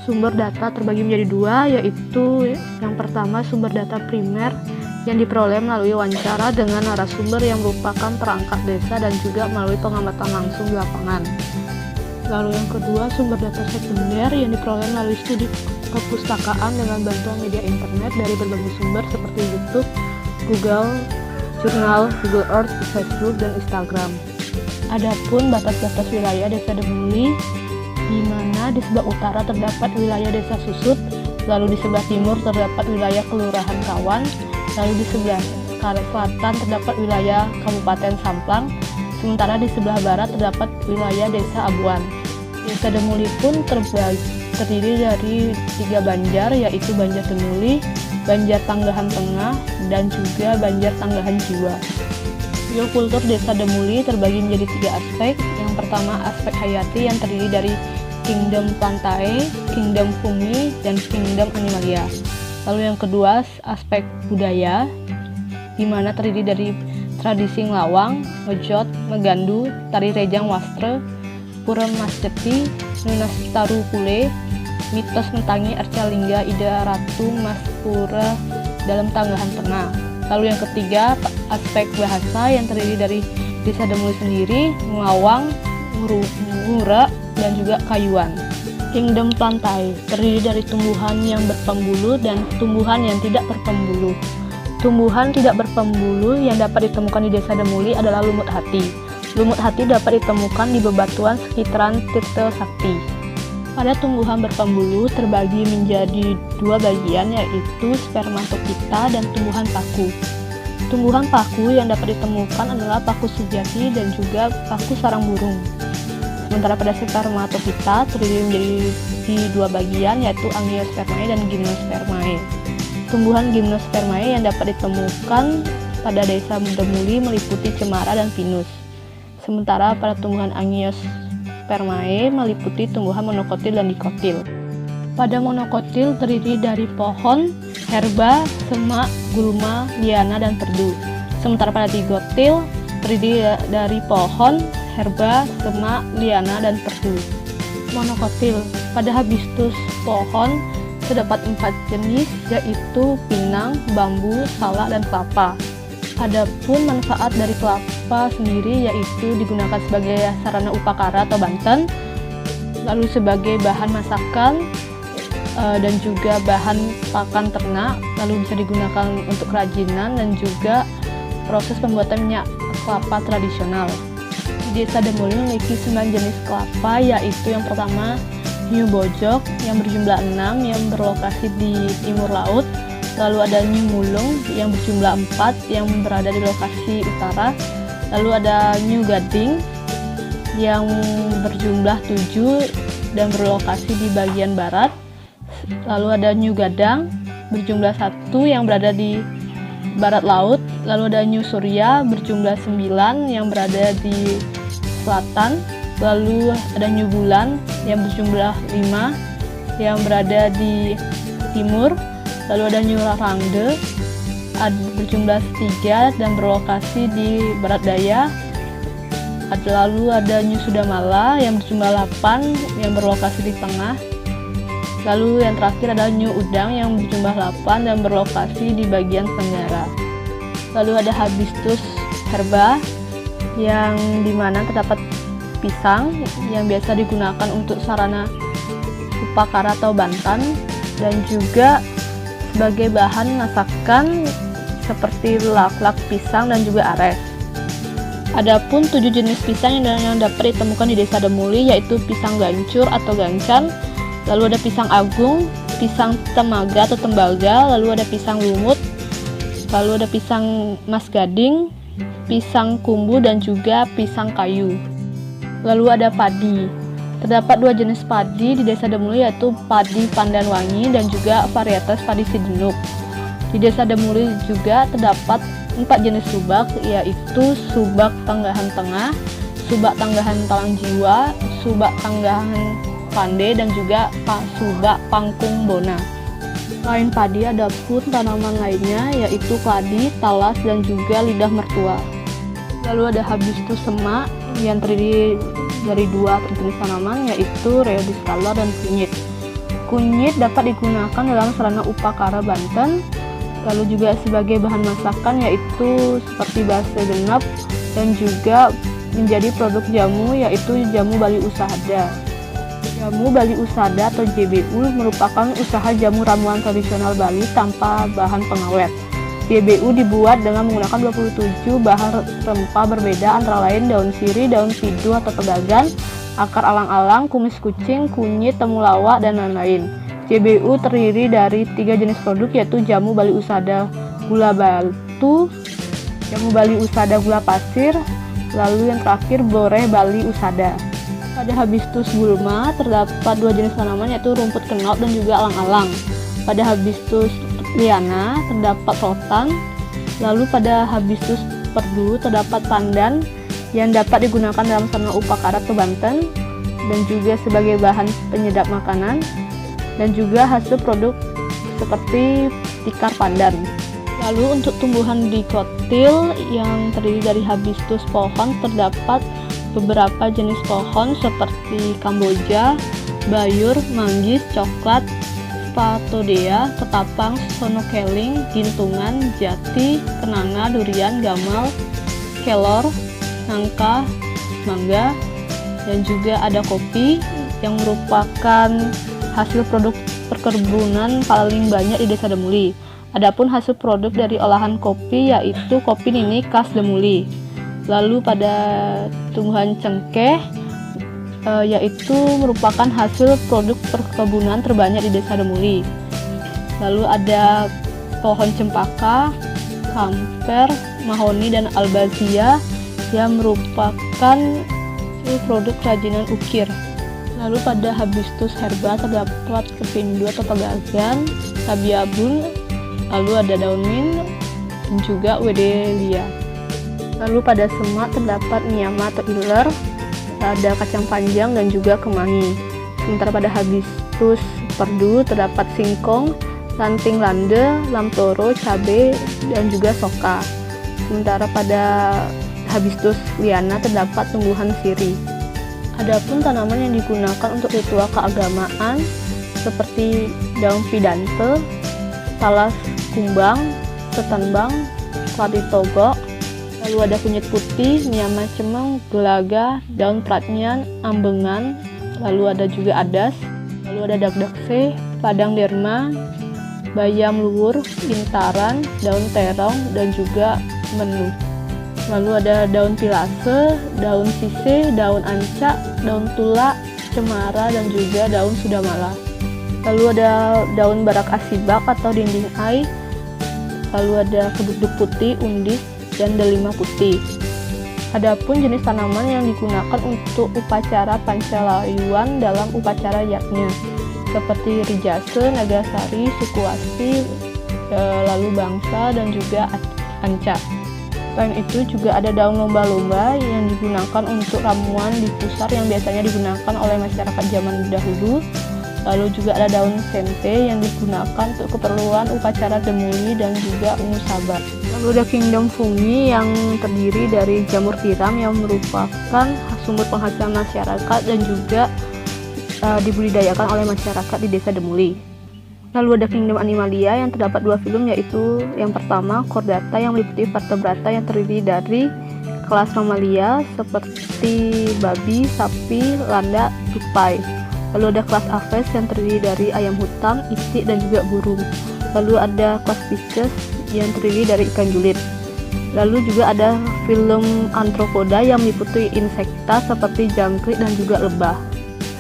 Sumber data terbagi menjadi dua, yaitu yang pertama sumber data primer yang diperoleh melalui wawancara dengan narasumber yang merupakan perangkat desa dan juga melalui pengamatan langsung di lapangan. Lalu yang kedua sumber data sekunder yang diperoleh melalui studi kepustakaan dengan bantuan media internet dari berbagai sumber seperti YouTube, Google, Jurnal, Google Earth, Facebook, dan Instagram. Adapun batas-batas wilayah Desa Demuli, di mana di sebelah utara terdapat wilayah Desa Susut, lalu di sebelah timur terdapat wilayah Kelurahan Kawan, lalu di sebelah selatan terdapat wilayah Kabupaten Samplang, sementara di sebelah barat terdapat wilayah Desa Abuan. Desa Demuli pun terdiri dari 3 banjar, yaitu Banjar Demuli, Banjar Tanggahan Tengah, dan juga Banjar Tanggahan Jiwa. Biokultur Desa Demuli terbagi menjadi 3 aspek. Yang pertama aspek hayati yang terdiri dari Kingdom Plantae, Kingdom Fungi, dan Kingdom Animalia. Lalu yang kedua aspek budaya, di mana terdiri dari tradisi ngelawang, ngejot, megandu, tari rejang wastre, pura masjeti, nunas taru kule, mitos mentangi arca lingga ida ratu mas pura dalam Tanggahan Tengah. Lalu yang ketiga aspek bahasa yang terdiri dari Desa Demuli sendiri, ngelawang, ngura, dan juga kayuan. Kingdom Plantae terdiri dari tumbuhan yang berpembulu dan tumbuhan yang tidak berpembulu. Tumbuhan tidak berpembulu yang dapat ditemukan di Desa Demuli adalah lumut hati. Lumut hati dapat ditemukan di bebatuan sekitaran Tirta Sakti. Pada tumbuhan berpembulu terbagi menjadi 2 bagian, yaitu spermatopita dan tumbuhan paku. Tumbuhan paku yang dapat ditemukan adalah paku sejati dan juga paku sarang burung. Sementara pada spermatopita terdiri menjadi 2 bagian, yaitu Angiospermae dan Gymnospermae. Tumbuhan Gymnospermae yang dapat ditemukan pada Desa Demuli meliputi cemara dan pinus. Sementara pada tumbuhan Angiospermae meliputi tumbuhan monokotil dan dikotil. Pada monokotil terdiri dari pohon, herba, semak, gulma, liana, dan perdu. Sementara pada digotil terdiri dari pohon, herba, semak, liana, dan perdu. Monokotil, pada hibiscus pohon terdapat 4 jenis, yaitu pinang, bambu, salak, dan kelapa. Adapun manfaat dari kelapa sendiri yaitu digunakan sebagai sarana upakara atau banten, lalu sebagai bahan masakan dan juga bahan pakan ternak, lalu bisa digunakan untuk kerajinan dan juga proses pembuatan minyak kelapa tradisional. Desa Demuli memiliki 9 jenis kelapa, yaitu yang pertama New Bojok yang berjumlah 6 yang berlokasi di timur laut, lalu ada New Mulung yang berjumlah 4 yang berada di lokasi utara, lalu ada New Gading yang berjumlah 7 dan berlokasi di bagian barat, lalu ada New Gadang berjumlah 1 yang berada di barat laut, lalu ada New Surya berjumlah 9 yang berada di selatan, lalu ada New Bulan yang berjumlah 5 yang berada di timur, lalu ada New Rangde berjumlah 3 dan berlokasi di barat daya, lalu ada New Sudamala yang berjumlah 8 yang berlokasi di tengah, lalu yang terakhir ada New Udang yang berjumlah 8 dan berlokasi di bagian tenggara. Lalu ada Hibiscus herba yang dimana terdapat pisang yang biasa digunakan untuk sarana upakara atau bantan dan juga sebagai bahan masakan seperti lak-lak pisang dan juga ares. Adapun 7 jenis pisang yang dapat ditemukan di Desa Demuli yaitu pisang gancur atau gancan, lalu ada pisang agung, pisang temaga atau tembaga, lalu ada pisang lumut, lalu ada pisang mas gading, pisang kumbu, dan juga pisang kayu. Lalu ada padi. Terdapat 2 jenis padi di Desa Demuli yaitu padi Pandanwangi dan juga varietas padi Sidenuk. Di Desa Demuli juga terdapat 4 jenis subak, yaitu subak Tanggahan Tengah, subak Tanggahan Talang Jiwa, subak Tanggahan Pande, dan juga subak Pangkung Bona. Selain padi ada pun tanaman lainnya yaitu keladi, talas, dan juga lidah mertua. Lalu ada Hibiscus semak yang terdiri dari dua jenis tanaman, yaitu Rheodiscala dan kunyit. Kunyit dapat digunakan dalam sarana upakara Banten, lalu juga sebagai bahan masakan, yaitu seperti base genep, dan juga menjadi produk jamu, yaitu jamu Bali Usada. Jamu Bali Usada atau JBU merupakan usaha jamu ramuan tradisional Bali tanpa bahan pengawet. JBU dibuat dengan menggunakan 27 bahan rempah berbeda, antara lain daun sirih, daun pidu atau pegagan, akar alang-alang, kumis kucing, kunyit, temulawak, dan lain-lain. JBU terdiri dari 3 jenis produk, yaitu jamu Bali Usada gula batu, jamu Bali Usada gula pasir, lalu yang terakhir boreh Bali Usada. Pada Hibiscus gulma terdapat 2 jenis tanaman, yaitu rumput kenop dan juga alang-alang. Pada Hibiscus liana terdapat rotan, lalu pada Hibiscus perdu terdapat pandan yang dapat digunakan dalam sarana upakara ke Banten dan juga sebagai bahan penyedap makanan, dan juga hasil produk seperti tikar pandan. Lalu untuk tumbuhan dikotil yang terdiri dari Hibiscus pohon terdapat beberapa jenis pohon seperti Kamboja, bayur, manggis, coklat, Spathodea, ketapang, sonokeling, gintungan, jati, kenanga, durian, gamal, kelor, nangka, mangga, dan juga ada kopi yang merupakan hasil produk perkebunan paling banyak di Desa Demuli. Adapun hasil produk dari olahan kopi yaitu kopi nini khas Demuli. Lalu pada tumbuhan cengkeh yaitu merupakan hasil produk perkebunan terbanyak di Desa Demuli. Lalu ada pohon cempaka, kamper, mahoni, dan albazia yang merupakan produk kerajinan ukir. Lalu pada Hibiscus herba terdapat kepindu atau pegagan, tabiabun, lalu ada daun mint, dan juga wedelia. Lalu pada semak terdapat miyama atau iler, ada kacang panjang dan juga kemangi. Sementara pada Hibiscus perdu terdapat singkong, ranting lande, lamtoro, cabai, dan juga soka. Sementara pada Hibiscus liana terdapat tumbuhan sirih. Adapun tanaman yang digunakan untuk ritual keagamaan seperti daun pidante, talas kumbang, setanbang, keladi togok, lalu ada kunyit putih, miyama cemeng, gelaga, daun pratnyan, ambengan, lalu ada juga adas, lalu ada dagdakse, padang derma, bayam luwur, intaran, daun terong, dan juga menu. Lalu ada daun pilase, daun sise, daun ancak, daun tulak, cemara, dan juga daun sudamala. Lalu ada daun barak asibak atau dinding ai, lalu ada keduduk putih, undis, dan delima putih. Adapun jenis tanaman yang digunakan untuk upacara pancalayuan dalam upacara yatnya seperti rijase, nagasari, sukuwasi, lalu bangsa, dan juga ancak. Selain itu juga ada daun lomba-lomba yang digunakan untuk ramuan di pusar yang biasanya digunakan oleh masyarakat zaman dahulu. Lalu juga ada daun sente yang digunakan untuk keperluan upacara demuli dan juga musabah. Lalu ada kingdom fungi yang terdiri dari jamur tiram yang merupakan sumber penghasilan masyarakat dan juga dibudidayakan oleh masyarakat di Desa Demuli. Lalu ada kingdom animalia yang terdapat 2 film, yaitu yang pertama chordata yang meliputi vertebrata yang terdiri dari kelas mamalia seperti babi, sapi, landak, tupai. Lalu ada kelas aves yang terdiri dari ayam hutan, itik, dan juga burung. Lalu ada kelas pisces yang terdiri dari ikan julid. Lalu juga ada film anthropoda yang meliputi insekta seperti jangkrik dan juga lebah.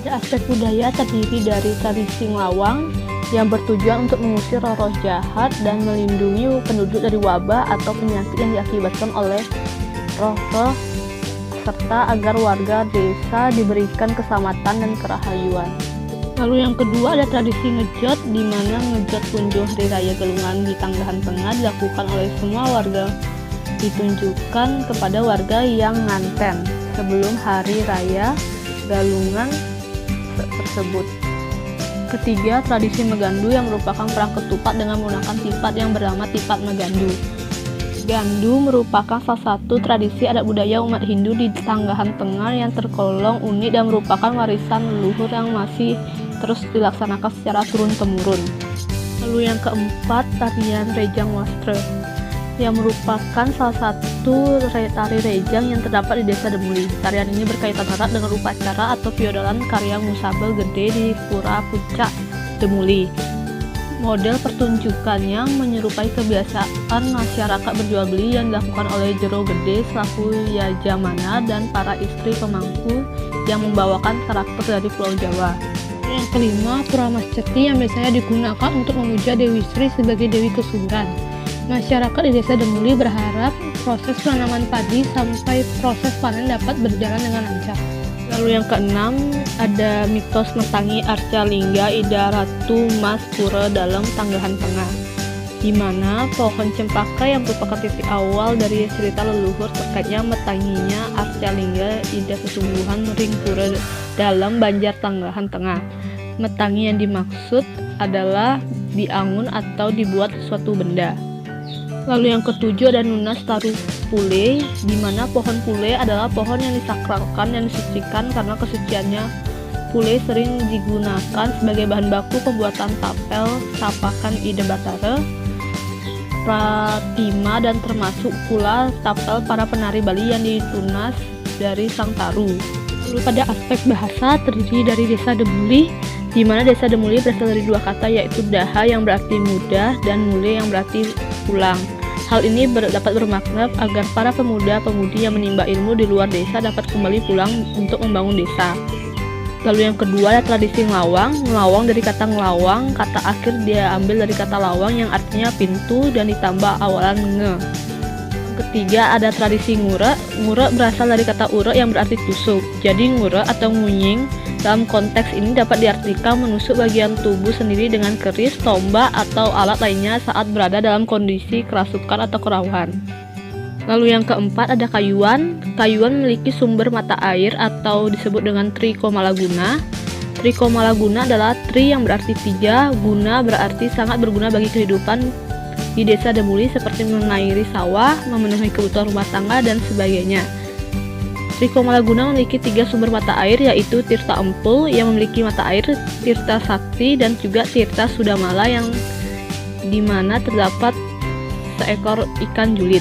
Ada aspek budaya terdiri dari tradisi ngelawang yang bertujuan untuk mengusir roh-roh jahat dan melindungi penduduk dari wabah atau penyakit yang diakibatkan oleh roh-roh, serta agar warga desa diberikan keselamatan dan kerahayuan. Lalu yang kedua ada tradisi ngejot, di mana ngejot kunjung hari raya Galungan di Tanggahan Tengah dilakukan oleh semua warga, ditunjukkan kepada warga yang nganten sebelum hari raya Galungan tersebut. Ketiga, tradisi megandu yang merupakan perang ketupat dengan menggunakan tipat yang bernama tipat megandu. Gandu merupakan salah satu tradisi adat budaya umat Hindu di Tanggahan Tengah yang tergolong unik dan merupakan warisan leluhur yang masih terus dilaksanakan secara turun-temurun. Lalu yang keempat, tarian Rejang Wastra, yang merupakan salah satu tari rejang yang terdapat di Desa Demuli. Tarian ini berkaitan erat dengan upacara atau feodalan karya Musabel Gede di Pura Puncak Demuli. Model pertunjukannya menyerupai kebiasaan masyarakat berjual beli yang dilakukan oleh Jero Gede selaku Yajamana dan para istri pemangku yang membawakan karakter dari Pulau Jawa. Yang kelima, Pura Mas Ceti yang biasanya digunakan untuk memuja Dewi Sri sebagai Dewi Kesuburan. Masyarakat di Desa Demuli berharap proses penanaman padi sampai proses panen dapat berjalan dengan lancar. Lalu yang keenam, ada mitos Metangi Arca Lingga Ida Ratu Mas Pura dalam Tanggahan Tengah, di mana pohon cempaka yang merupakan titik awal dari cerita leluhur terkaitnya metanginya Arca Lingga Ida sesungguhan Ring Pura dalam Banjar Tanggahan Tengah. Metangi yang dimaksud adalah diangun atau dibuat suatu benda. Lalu yang ketujuh ada Nunas Taru Pule, di mana pohon pule adalah pohon yang disakralkan dan disucikan karena kesuciannya. Pule sering digunakan sebagai bahan baku pembuatan tapel, tapakan Ida Batara, pratima, dan termasuk pula tapel para penari Bali yang ditunas dari Sang Taru. Lalu pada aspek bahasa terdiri dari Desa Demuli, di mana Desa Demuli berasal dari dua kata yaitu daha yang berarti muda dan mule yang berarti pulang. Hal ini dapat bermakna agar para pemuda-pemudi yang menimba ilmu di luar desa dapat kembali pulang untuk membangun desa. Lalu yang kedua ada tradisi ngelawang. Ngelawang dari kata ngelawang, kata akhir dia ambil dari kata lawang yang artinya pintu dan ditambah awalan nge. Ketiga ada tradisi ngurek. Ngurek berasal dari kata urek yang berarti tusuk. Jadi ngurek atau ngunying dalam konteks ini dapat diartikan menusuk bagian tubuh sendiri dengan keris, tombak, atau alat lainnya saat berada dalam kondisi kerasukan atau kerawan. Lalu yang keempat ada kayuan. Kayuan memiliki sumber mata air atau disebut dengan Tri Komalaguna. Tri Komalaguna adalah tri yang berarti tiga, guna berarti sangat berguna bagi kehidupan di Desa Demuli seperti mengairi sawah, memenuhi kebutuhan rumah tangga, dan sebagainya. Tri Komalaguna memiliki tiga sumber mata air yaitu Tirta Empul yang memiliki mata air, Tirta Sakti, dan juga Tirta Sudamala yang dimana terdapat seekor ikan julid.